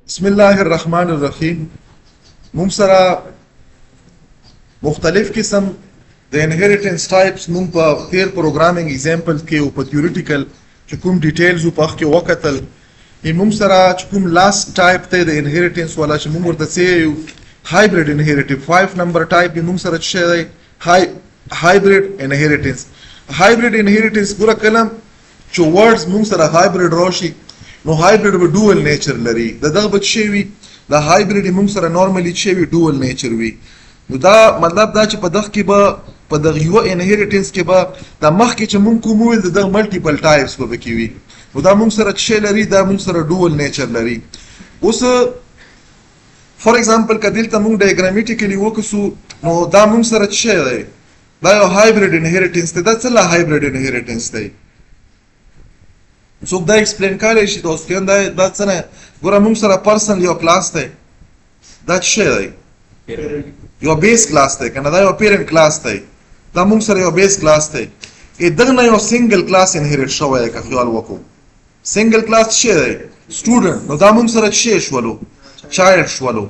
بسم الله الرحمن الرحیم. موږ سره مختلف قسم د انهریټنس ټایپس موږ په تیر پروګرامینګ ایگزامپل کې او په تیوریټیکل چې کوم ډیټیلز په کې وکتل موږ سره چې کوم لاست ټایپ ته د انهریټنس والا چې موږ ورته سیو هایبرید انهریټیو 5 نمبر ټایپ موږ سره چې دی هایبرید انهریټنس. هایبرید انهریټنس ګوره کلم چې ورډز موږ سره هایبرید راشي نو هایبرید به ډوال نیچر لري. دغه به شی وي د هایبرید موږ سره نورمالي شی وي ډوال نیچر وي. نو دا مطلب دا چې په دغه کې به په دغه یو انهریټنس کې به د مخکې چې موږ کوم ویل د ملټیپل ټایپس به کې وي نو دا موږ سره شی لري دا موږ سره ډوال نیچر لري. اوس فور ایگزامپل کدل ته موږ ډایګرامیټیکلی وکړو نو دا موږ سره شی دی دا یو هایبرید انهریټنس دی. دا څه لا هایبرید انهریټنس دی څوک دا ایکسپلین کولی شي دوستان دا څه نه ګوره موږ سره پرسنل یو کلاس دی دا څه دی یو بیس کلاس دی کنه دا یو پیرنٹ کلاس دی دا موږ سره یو بیس کلاس دی دغه نه یو سنگل کلاس انهریټ شوی که خیال وکړو سنگل کلاس څه دی سټوډنټ نو دا موږ سره څه شولو چایلډ شولو.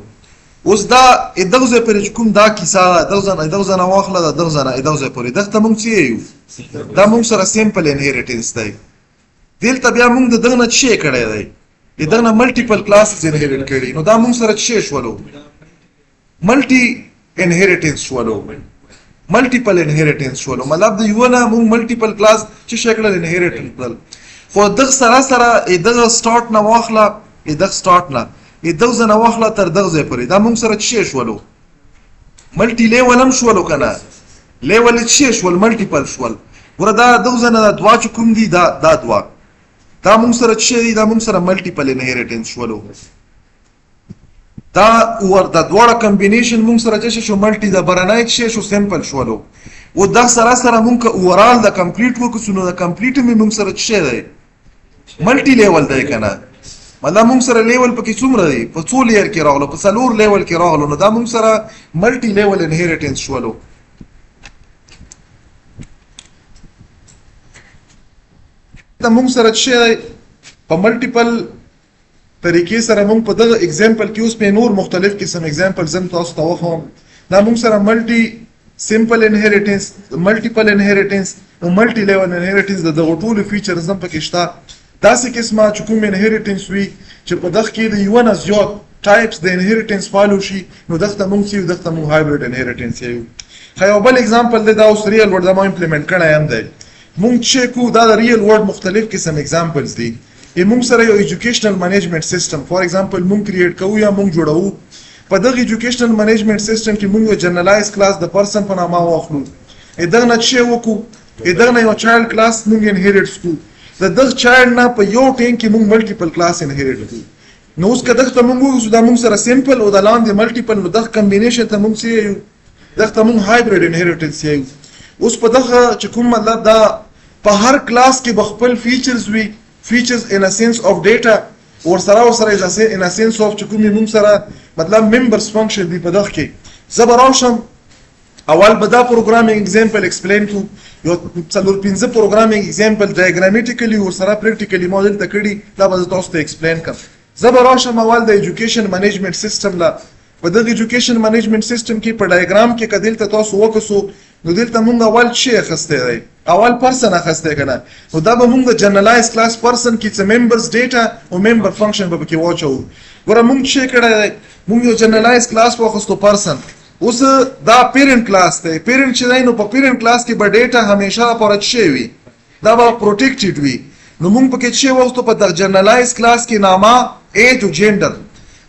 اوس دا دغه ځای پورې چې کوم دا کیسه دغه ځای نه واخله دغه ځای نه دغه ځای پورې دغه ته موږ څه یو دا موږ سره سمپل انهریټنس دی. دلته بیا موږ د دغه نه څه کړی دی دغه نه ملټیپل کلاسز انهریټ کړي نو دا موږ سره څه شولو ملټي انهریټنس شولو ملټیپل انهریټنس شولو. مطلب د یو نه موږ ملټیپل کلاس چې شکل انهریټ کړل خو دغه سره دغه سٹارټ نه واخله دغه سٹارټ نه دغه نه واخله تر دغه ځای پورې دا موږ سره څه شولو ملټي لیول هم شولو کنه لیول څه شول ملټیپل شول. ګوره دا دغه نه دوا چې کوم دي دا دوا دا موږ سره څه دي دا موږ سره ملټیپل انهریټنس شولو. دا ورته دواړه کمبینیشن موږ سره چې شو ملټي د برنایټ شي شو سمپل شولو. او دا سره موږ اورال د کمپلیټ وکړو نو د کمپلیټ موږ سره څه دی ملټي لیول دی کنه. مطلب موږ سره لیول پکې څومره دی په څو لیر کې راغلو په څلور لیول کې راغلو نو دا موږ سره ملټي لیول انهریټنس شولو. دا موږ سره څه په ملټیپل طریقې سره موږ په دغه ایگزامپل کې اوس په نور مختلف قسم ایگزامپل زم تاسو ته وښیم. دا موږ سره ملټي سمپل انهریټنس ملټیپل انهریټنس او ملټي لیول انهریټنس د دغه ټولو فیچرز هم پکې شته. داسې قسمه چې کوم انهریټنس وي چې په دغه کې د یو نه زیات ټایپس د انهریټنس فالو شي نو دغه موږ چې دغه موږ هایبرید انهریټنس یو. خو بل ایگزامپل دی دا اوس ریل ورډ ما امپلیمنٹ کړی هم دی. موږ چې کو دا د ریل ورډ مختلف قسم ایگزامپلز دي. موږ سره یو ایجوکیشنل منیجمنت سیستم فور ایگزامپل موږ کریټ کوو یا موږ جوړو په دغه ایجوکیشنل منیجمنت سیستم کې موږ یو جنرالایز کلاس د پرسن په نامه واخلو دغه نه چې وکړو دغه نه یو چایلډ کلاس موږ انهریټ کو دغه چایلډ نه په یو ټیم کې موږ ملټیپل کلاس انهریټ کو. نو اوس که دغه موږ دا موږ سره سمپل او د لاندې ملټیپل نو دغه کمبینیشن ته موږ څه یو دغه موږ هایبرید انهریټنس یو. اوس په دغه چې کوم مطلب دا په هر کلاس کې بخپل فیچرز وي features in a sense of data or سره in a sense of چې کومې موږ سره مطلب members function دی په دغه کې زه به راشم اول به دا پروګرامینګ ایگزامپل ایکسپلین کو یو څلور پنځه پروګرامینګ ایگزامپل ډایګرامیټیکلی او سره پریکټیکلی ماډل ته کړي دا به تاسو ته ایکسپلین کوم. زه به راشم اول د ایجوکیشن منیجمنت سیستم لا په دغه ایجوکیشن منیجمنت سیستم کې په ډایګرام کې کدل ته تاسو وکړو نو دلته موږ اول شی اخسته دی اول پرسن اخسته کنه نو دا به موږ د جنرالایز کلاس پرسن کې څه ممبرز ډیټا او ممبر فنکشن به کې واچو. ګوره موږ چې کړه موږ یو جنرالایز کلاس واخستو پرسن اوس دا پیرنٹ کلاس دی پیرنٹ چې دی نو په پیرنٹ کلاس کې به ډیټا همیشه لپاره شی وي دا به پروټیکټډ وي. نو موږ پکې چې واخستو په دغه جنرالایز کلاس کې نامه ایج او جندر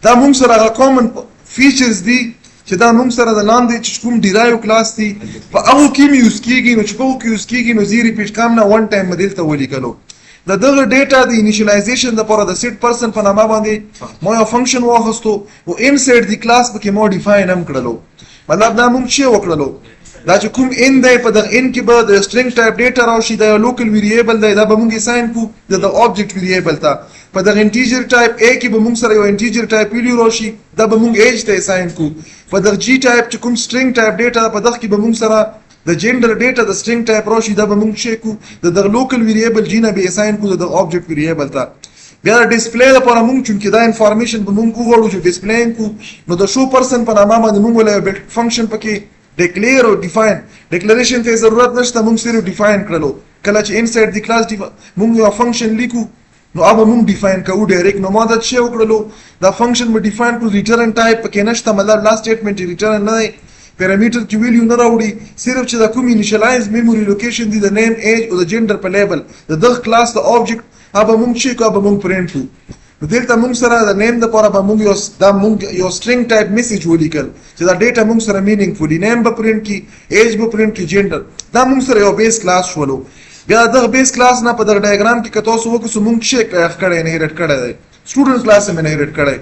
دا موږ سره کامن فیچرز دي چې دا موږ سره د لاندې چې کوم ډیرایو کلاس دی په هغه کې یوز کیږي نو چې په هغه کې یوز کیږي نو زیری پیټ کام نه ون ټایم بدل ته ولیکلو دغه ډیټا د انیشلایزیشن لپاره د سیټ پرسن په نامه باندې مو یو فنکشن واخستو او انسایډ دی کلاس پکې مو ډیفاین هم کړلو. مطلب دا موږ چې وکړلو دا چې کوم ان دی په دغه ان کې به د سټرینګ ټایپ ډیټا راشي دا یو لوکل ویریبل دی دا به موږ اساین کو د اوبجیکټ ویریبل ته په دغه انټیجر ټایپ ا کې به موږ سره یو انټیجر ټایپ ویلیو راشي دا به موږ ایج ته اساین کو په دغه جی ټایپ چې کوم سټرینګ ټایپ ډیټا په دغه کې به موږ سره د جندر ډیټا د سټرینګ ټایپ راشي دا به موږ چې کو د لوکل ویریبل جی نه به اساین کو د اوبجیکټ ویریبل ته. بیا د ډسپلی لپاره موږ چونکې دا انفارمیشن به موږ وغواړو چې ډسپلی کوو نو د شو پرسن په نامه باندې موږ ولې فنکشن پکې ډیکلیئر او ډیفاین ډیکلریشن ته ضرورت نشته موږ صرف ډیفاین کړلو کله چې انسایډ دی کلاس موږ یو فنکشن لیکو نو هغه موږ ډیفاین کوو ډایرکټ نو ما دا څه وکړلو دا فنکشن به ډیفاین کړو ریټرن ټایپ پکې نشته مطلب لاست سټیټمنټ ریټرن نه دی پیرامیټر کې ویلیو نه راوړي صرف چې د کوم انیشلایز میموري لوکیشن دی د نیم ایج او د جنډر په لیبل د دغه کلاس د آبجیکټ هغه موږ چې کو به موږ پرینټ کوو نو دلته موږ سره د نیم د لپاره به موږ یو سټرینګ ټایپ میسج ولیکل چې دا ډیټا موږ سره مینینګفولي نیم به پرینټ کی ایج به پرینټ کی جنډر دا موږ سره یو بیس کلاس شولو بیا دغه بیس کلاس نه په دغه ډایګرام کې کته اوسو وکړو موږ چې کړه انهریټ کړه دی سټوډنټ کلاس یې انهریټ کړه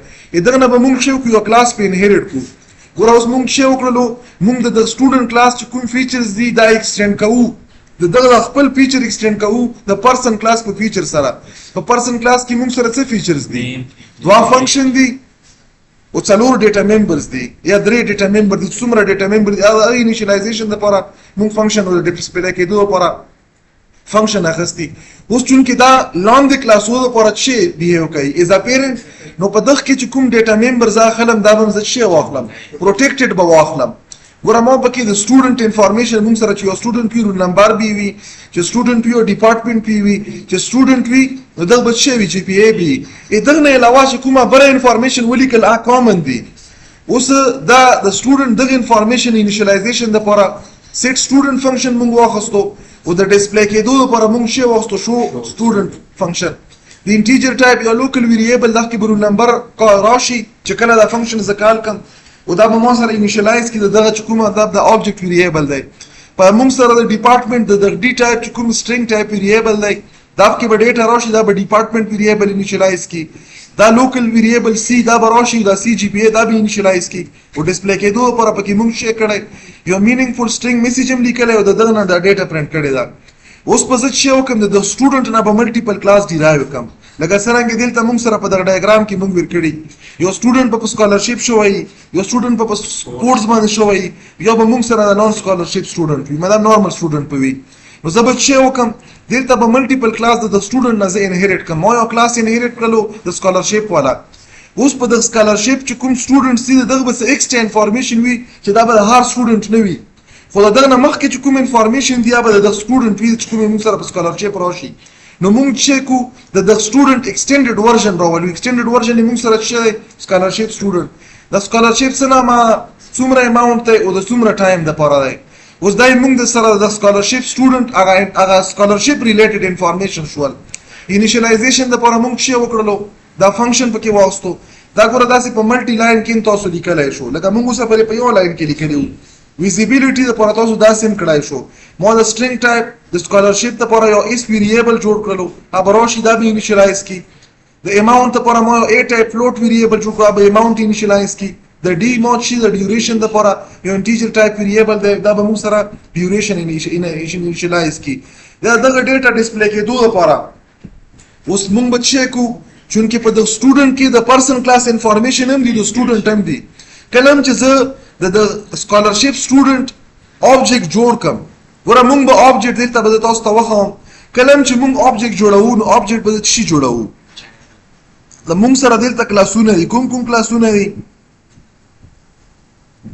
دغه نه به موږ چې یو کلاس په انهریټ کوو ګوره اوس موږ چې وکړلو موږ د سټوډنټ کلاس چې کوم فیچرز دي دا ایکسټند کوو دغه خپل فیچر ایکسټند کوو د پرسن کلاس په فیچر سره په پرسن کلاس کې موږ سره څه فیچرز دي دوا فنکشن دي او څلور ډیټا ممبرز دي یا درې ډیټا ممبر دي څومره ډیټا ممبر دي هغه انیشلایزیشن لپاره موږ فنکشن ول ډسپلی کېدو لپاره فنکشن اخستی اوس چونکې دا لاندې کلاسونو لپاره چې بیهیو کوي از ا پیرنټ نو په دغه کې چې کوم ډیټا ممبر زه اخلم دا به زه چې واخلم پروټیکټډ به واخلم ګوره ما پکې د سټوډنټ انفارمیشن موږ سره چې یو سټوډنټ وي رول نمبر به وي چې سټوډنټ وي او ډپارټمنټ به وي چې سټوډنټ وي نو دغه به څه وي جی پی ای وي دغه نه علاوه چې کومه بره انفارمیشن ولیکل ا کامن دي اوس دا د سټوډنټ دغه انفارمیشن انیشلایزیشن لپاره سیټ سټوډنټ فنکشن موږ واخستو او د ډسپلی کېدو لپاره موږ شی واخستو شو سټوډنټ فنکشن د انټیجر ټایپ یو لوکل ویریبل دغه کې برو نمبر راشي چې کله دا فنکشن زکال کم او دا به ما سره انیشلایز کړي دغه چې کومه د آبجیکټ ویریبل دی په موږ سره د ډپارټمنټ د ډی ټایپ چې کوم سټرینګ ټایپ ویریبل دی دا کې به ډیټا راشي دا به ډپارټمنټ ویریبل انیشلایز کړي دا لوکل ویریبل سی دا به راشي دا سی جی پی ای دا به انیشلایز کړي او ډسپلی کېدو لپاره پکې موږ شی کړی یو مینینګفول سټرینګ میسج هم لیکلی او دغه نه دا ډیټا پرنټ کړی دا اوس په زه چې وکړم د سټوډنټ نه به ملټیپل کلاس ډیرایو وکړم لکه څرنګه دلته موږ سره په دغه ډایګرام کې موږ ورکړي یو سټوډنټ په سکالرشپ شوی یو سټوډنټ په سپورټس باندې شوی یو به موږ سره د نون سکالرشپ سټوډنټ وي مطلب نورمال سټوډنټ په وي نو زه به چې وکم دلته به ملټیپل کلاس د سټوډنټ نه زه انهریټ کړم ما یو کلاس انهریټ کړلو د سکالرشپ والا اوس په د سکالرشپ چې کوم سټوډنټ سي دغه به ایکسټرا انفارمیشن وي چې دا به د هر سټوډنټ نه وي خو دغه نه مخکې چې کوم انفارمیشن دی به د سټوډنټ وي چې کوم موږ سره په سکالرشپ راشي نو موږ چې کو د سټوډنټ ایکسټندډ ورژن راولو ایکسټندډ ورژن موږ سره چې سکالرشپ سټوډنټ د سکالرشپ څخه ما څومره اماونت ته او د څومره ټایم د پاره دی اوس دای موږ د سره د سکالرشپ سټوډنټ هغه سکالرشپ ریلیټډ انفارمیشن شول انیشلایزیشن د پاره موږ چې وکړلو دا فنکشن پکې واستو دا ګوره داسې په ملټي لاین کې تاسو لیکلای شو لکه موږ اوس په یو لاین کې لیکلیو ویزیبিলিټي د پاره تاسو دا سیم کړای شو ما د سټرینګ ټایپ د سکالرشپ لپاره یو اس ویریبل جوړ کړلو هغه راشي دا به انیشلایز کی د اماونت لپاره ما ا ټایپ فلوټ ویریبل جوړ کړو به اماونت انیشلایز کی د ډی مود شي د ډیوریشن لپاره یو انټیجر ټایپ ویریبل دا به موږ سره ډیوریشن انیشلایز کی دا دغه ډیټا ډسپلی کېدو لپاره اوس موږ به چې کو چونکې په د سټوډنټ کې د پرسن کلاس انفارمیشن هم دی د سټوډنټ هم دی کلم چې زه د سکالرشپ سټوډنټ آبجیکټ جوړ کم ګوره موږ به آبجیکټ دلته به تاسو ته وښیم کلم چې موږ آبجیکټ جوړو نو آبجیکټ به څه شي جوړو د موږ سره دلته کلاسونه دي کوم کلاسونه دي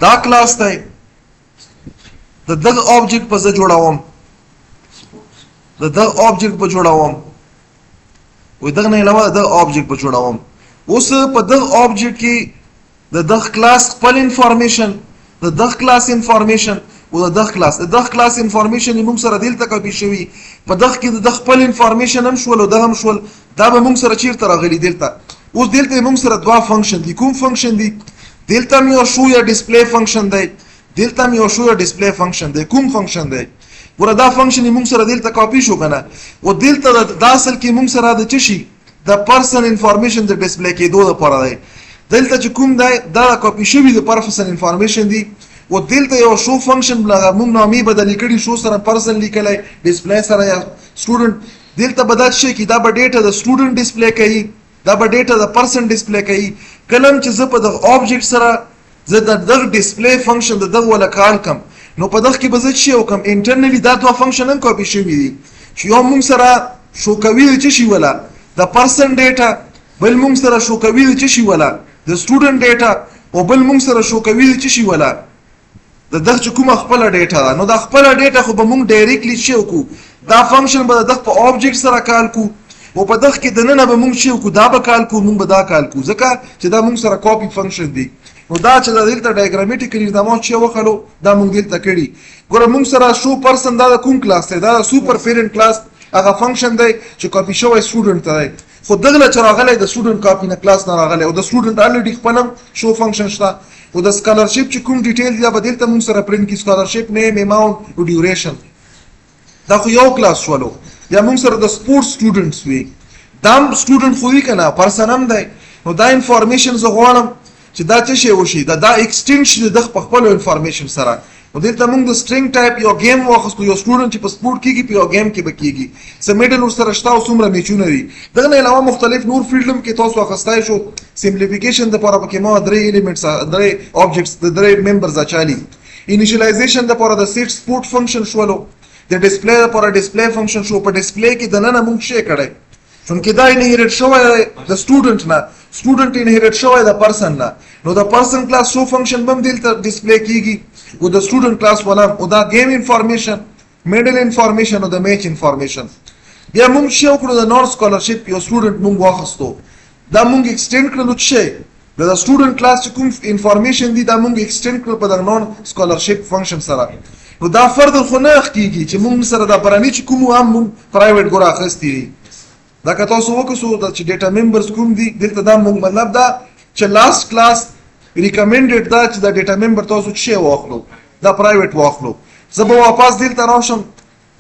دا کلاس دی د دغه آبجیکټ په زه جوړوم د دغه آبجیکټ په جوړوم و دغه نه علاوه د آبجیکټ په جوړوم اوس په دغه آبجیکټ کې د دغه کلاس خپل انفارمیشن د دغه کلاس انفارمیشن او د دغه کلاس انفارمیشن موږ سره دلته کاپی شوی په دغه کې د خپل انفارمیشن هم شول او دغه هم شول دا به موږ سره چیرته راغلی دلته اوس دلته موږ سره دوا فنکشن دي کوم فنکشن دي دلته یو شو یا ډسپلی فنکشن دی دلته یو شو یا ډسپلی فنکشن دی کوم فنکشن دی ګوره دا فنکشن موږ سره دلته کاپی شو کنه او دلته د اصل کې موږ سره د چشي د پرسن انفارمیشن د ډسپلی کېدو لپاره دی دلته چې کوم دی دا کاپی شوی د پرسن انفارمیشن دی او دلته یو شو فنکشن موږ نامې بدلې کړي شو سره پرسن لیکلی ډسپلی سره یا سټوډنټ دلته به دا شي کې دا به ډیټا د سټوډنټ ډسپلی کوي دا به ډیټا د پرسن ډسپلی کوي کلم چې زه په دغه آبجیکټ سره زه د دغه ډسپلی فنکشن د دغه ولا کال کم نو په دغه کې به زه چې وکم انټرنلی دا دوه فنکشن هم کاپی شوي دي چې یو موږ سره شو کوي چې شي ولا د پرسن ډیټا بل موږ سره شو کوي د چشي ولا د سټوډنټ ډیټا او بل موږ سره شو کوي د چشي ولا د دغه چې کومه خپل ډیټا نو د خپل ډیټا خو به موږ ډایرکټلی شو کو دا فنکشن به د په اوبجیکټ سره کال کو او په دغه کې د نن به موږ شو کو دا به کال کو موږ به دا کال کو ځکه چې دا موږ سره کاپی فنکشن دی نو دا چې د دلته ډایګرامیټیکلی دا مو چې وخلو دا موږ دلته کړی ګوره موږ سره شو پرسن دا کوم کلاس دی دا سوپر پیرنټ کلاس هغه فنکشن دی چې کاپی شوی سټوډنټ ته دی خو دغه چې راغلی د سټوډنټ کاپی نه کلاس نه راغلی او د سټوډنټ الریډي خپلم شو فنکشن شته او د سکالرشپ چې کوم ډیټیل دی به دلته موږ سره پرنټ کی سکالرشپ نیم اماونت او ډیوریشن دا خو یو کلاس شولو یا موږ سره د سپورت سټوډنټس وی دا سټوډنټ خو دی کنه پرسن هم دی نو دا انفارمیشن زه غواړم چې دا څه شی وشي دا ایکسټنشن د خپل انفارمیشن سره نو دلته موږ د سټرینګ ټایپ یو گیم واخستو یو سټوډنټ چې په سپورت کېږي په یو گیم کې به کېږي څه میډل ورسره شته او څومره میچونه وي دغه نه علاوه مختلف نور فیلډ کې تاسو اخیستی شو سمپلیفیکیشن دپاره پکې ما درې ایلیمنټس درې اوبجیکټس د درې ممبرز اچالي انیشلایزیشن دپاره د سیټ سپورت فنکشن شولو د ډسپلی دپاره ډسپلی فنکشن شو په ډسپلی کې دننه موږ شی کړی چونکې دا انهیریټ شوی د سټوډنټ نه سټوډنټ انهیریټ شوی د پرسن نه نو د پرسن کلاس شو فنکشن به هم دلته ډسپلی کېږي او د سټوډنټ کلاس والا او دا گیم انفارمیشن میډل انفارمیشن او د میچ انفارمیشن بیا موږ شی وکړو د نور سکالرشپ یو سټوډنټ موږ واخستو دا موږ ایکسټینډ کړلو شی د سټوډنټ کلاس چې کوم انفارمیشن دی دا موږ ایکسټینډ کړل په د نور سکالرشپ فنکشن سره نو دا فردر خو نه کېږي چې موږ سره دا پرانی چې کوم هم موږ پرایویټ ګور اخیستی دي دا که تاسو وکړو د چې ډیټا ممبرز کوم دي دلته دا موږ مطلب دا چې لاست کلاس ریکمنډډ دا چې دا ډیټا ممبر تاسو څه واخلو دا پرایویټ واخلو زه به واپس دلته راشم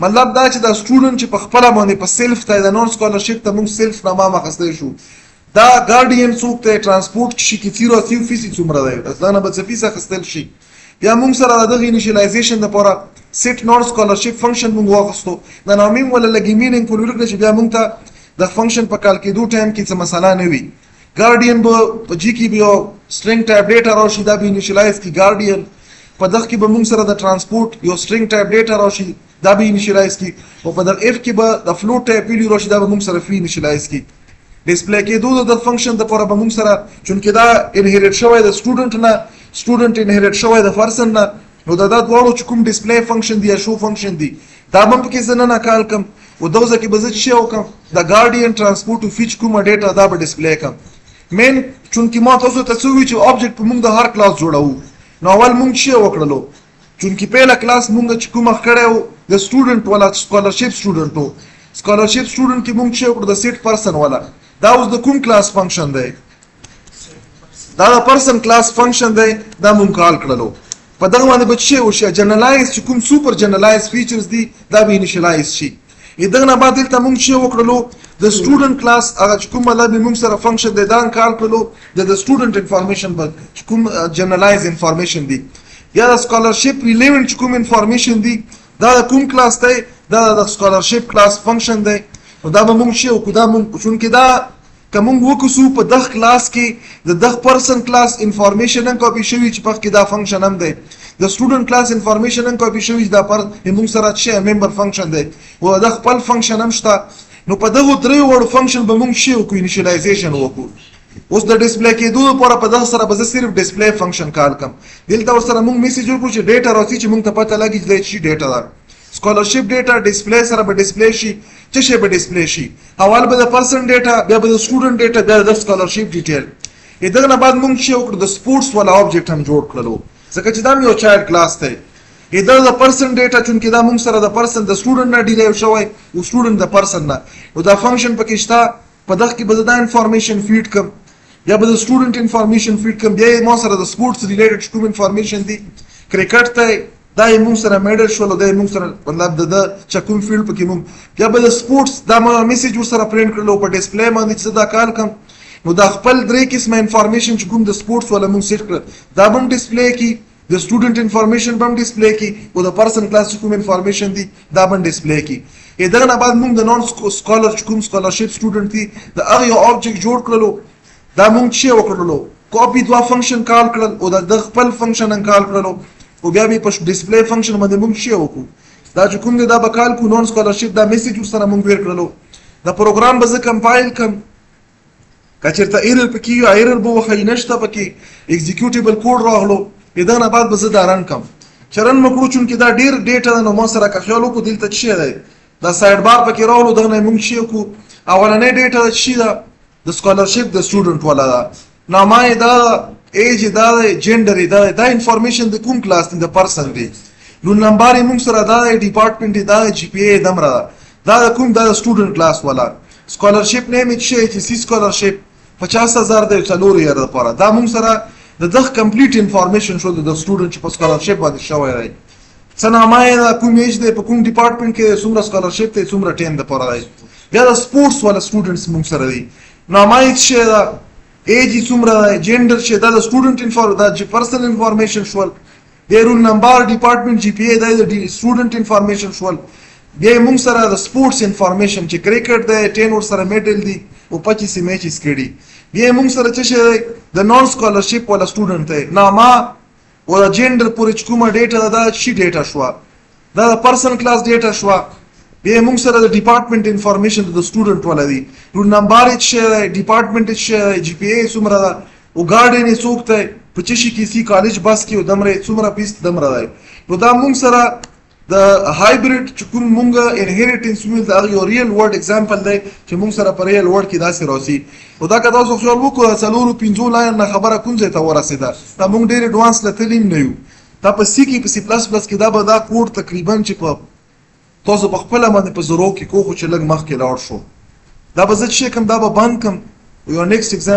مطلب دا چې دا سټوډنټ چې په خپل باندې په سیلف ته د نون سکالرشپ ته موږ سیلف نامه مخسته شو دا ګارډین څوک ته ترانسپورت شي کې 0 فیصد څومره دی دا نه به څه فیصد خستل شي بیا موږ سره د انیشلایزیشن لپاره سیټ نون سکالرشپ فنکشن موږ واخستو دا نامیم ولا لګی مینینګ فول ورکړي چې بیا موږ ته د فنکشن په کال کې 2 ټایم کې څه مسله نه وي ګارډین به په جی کې به سټرینګ ټایپ ډیټا راشي دا به انیشلایز کی ګارډین په دغه کې به موږ سره د ترانسپورت یو سټرینګ ټایپ ډیټا راشي دا به انیشلایز کی او په د اف کې به د فلوټ ټایپ ویډیو راشي دا به موږ سره فری انیشلایز کی ډسپلی کې د فنکشن د لپاره به موږ سره چونکې دا انهیریټ شوی د سټوډنټ نه سټوډنټ انهیریټ شوی د پرسن نه نو دا دواړو چې کوم ډسپلی فنکشن دی یا شو فنکشن دی دا به پکې زه نه کال کم او دوزه کې به زه څه وکم د ګارډین ترانسپورت او فیچ کومه ډیټا دا به ډسپلی کم مین چونکې ما تاسو ته څه وی چې اوبجیکټ په موږ د هر کلاس جوړو نو اول موږ څه وکړلو چونکې پهلا کلاس موږ چې کومه کړو د سټوډنټ والا سکالرشپ سټوډنټ وو سکالرشپ سټوډنټ کې موږ څه وکړو د سیټ پرسن والا دا اوس د کوم کلاس فنکشن دی دا د پرسن کلاس فنکشن دی دا موږ کال کړلو په دغه باندې به څه وشي جنرالایز چې کوم سوپر جنرالایز فیچرز دي دا به انیشلایز شي دغه نه بعد دلته موږ څه وکړلو د سټوډنټ کلاس هغه چې کوم مطلب موږ سره فنکشن دی دا کال کړلو د سټوډنټ انفارمیشن په کوم جنرالایز انفارمیشن دی یا د سکالرشپ ریلیونټ چې کوم انفارمیشن دی دا د کوم کلاس دی دا د سکالرشپ کلاس فنکشن دی او دا به موږ څه وکړو دا موږ چونکې دا که موږ وکړو په دغه کلاس کې د دغه پرسن کلاس انفارمیشن هم کاپی شوي چې پکې دا فنکشن هم دی د سټوډنټ کلاس انفارمیشن هم کاپی شوي دا پر موږ سره څه ممبر فنکشن دی او دا خپل فنکشن هم شته نو په دغه درې وړو فنکشن به موږ څه وکړو انیشلایزیشن وکړو اوس د ډسپلی کېدو لپاره په دغه سره به زه صرف ډسپلی فنکشن کال کم دلته ورسره موږ میسج وکړو چې ډیټا راځي چې موږ ته پته لګي چې دا څه ډیټا ده سکالرشپ ډیټا ډسپلی سره به ډسپلی شي څه شی به ډسپلی شي اول به د پرسن ډیټا بیا به د سټوډنټ ډیټا بیا د سکالرشپ ډیټیل دغه نه بعد موږ څه وکړو د سپورتس والا اوبجیکټ هم جوړ کړلو ځکه چې دا یو چایلډ کلاس دی دا د پرسن ډیټا چونکې دا موږ سره د پرسن د سټوډنټ نه ډیرایو شوی او سټوډنټ د پرسن نه او دا فنکشن پکې شته په دغه کې به دا انفارمیشن فیډ کم یا به د سټوډنټ انفارمیشن فیډ کم بیا ما سره د سپورتس ریلیټډ کوم انفارمیشن دی کرکټ ته دا موږ سره میډل شول دا موږ سره مطلب د چکوم فیلډ پکې موږ یا به د سپورتس دا میسج ورسره پرینټ کړلو په ډسپلی باندې چې دا کال کم نو دا خپل درې قسمه انفارمیشن چې کوم د سپورتس ولا موږ سیټ کړ دا هم ډسپلی کی د سټوډنټ انفارمیشن هم ډسپلی کی او د پرسن کلاس چې کوم انفارمیشن دی دا هم ډسپلی کی دغه نه بعد موږ د نون سکالر چې کوم سکالرشپ سټوډنټ دی د هغه یو اوبجیکټ جوړ کړلو دا موږ څه وکړلو کاپی دوا فنکشن کال کړل او د خپل فنکشن هم کال کړلو او بیا به په ډسپلی فنکشن باندې موږ څه وکړو دا چې کوم دا به کال کو نون سکالرشپ دا میسج سره موږ ور کړلو دا پروګرام به زه کمپایل کم که چېرته ایرر پکې وي ایرر به وښیي نشته پکې ایگزیکیوټیبل کوډ راغلو د نه بعد به زه دا رن کم چې رن مې کړو چونکې دا ډېر ډیټا ده نو ما سره که خیال وکړو دلته څه شی دی دا سایډ بار پکې راغلو دغه نه موږ شی وکړو اولنۍ ډیټا د څه ده د سکالرشپ د سټوډنټ والا ده نامه یې دا ده ایج یې دا دی جنډر یې دا دی دا انفارمیشن د کوم کلاس دی د پرسن دی رول نمبر یې موږ سره دا دی ډپارټمنټ یې دا دی جی پی ای یې دومره ده دا د کوم دا د سټوډنټ کلاس والا سکالرشپ نیم یې څه شی چې سی سکالرشپ 50,000 دی 4 یار لپاره دا موږ سره د دغه کمپلیټ انفارمیشن شو د سټوډنټ چې په سکالرشپ باندې شوی دی څه نامه یې ده کوم ایج دی په کوم ډپارټمنټ کې څومره سکالرشپ دی څومره ټیم دپاره دی بیا د سپورټس والا سټوډنټس موږ سره دي نامه یې څه شی ده ایج یې څومره دی جنډر چې دا د سټوډنټ دا پرسنل انفارمیشن شول بیا رول نمبر ډپارټمنټ جی پی ای دی د سټوډنټ انفارمیشن شول بیا یې موږ سره د سپورټس انفارمیشن چې کرکټ دی 10 ورسره میډل دی او 25 میچز کړي بیا یې موږ سره څه شی دی د نان سکالرشپ والا سټوډنټ دی نامه او د جنډر پورې چې کومه ډیټا ده دا شي ډیټا شوه دا د پرسن کلاس ډیټا شوه بیا یې موږ سره د ډپارټمنټ انفارمیشن د سټوډنټ والا دی رول نمبر یې څه شی دی ډپارټمنټ یې څه شی دی جی پی ای څومره ده او ګارډین یې څوک دی په څه شي کې سي کالج بس کې دومره یې څومره فیس دومره دی نو دا موږ سره د هایبریډ چې کوم مونږ انهریټنس ویل دا یو ریل ورډ اگزامپل دی چې مونږ سره په ریل ورډ کې داسې راځي او دا که تاسو خیال وکړو څلورو پنځو لاین نه خبره کوم ځای ته ورسېده دا مونږ ډېر اډوانس لتلي نه یو دا په سی کې په سی پلس پلس کې دا به دا کوډ تقریبا چې په تاسو په خپله باندې په زرو کې کوو خو چې لږ مخکې لاړ شو دا به زه چې کوم دا به بند کړم یو نیکسټ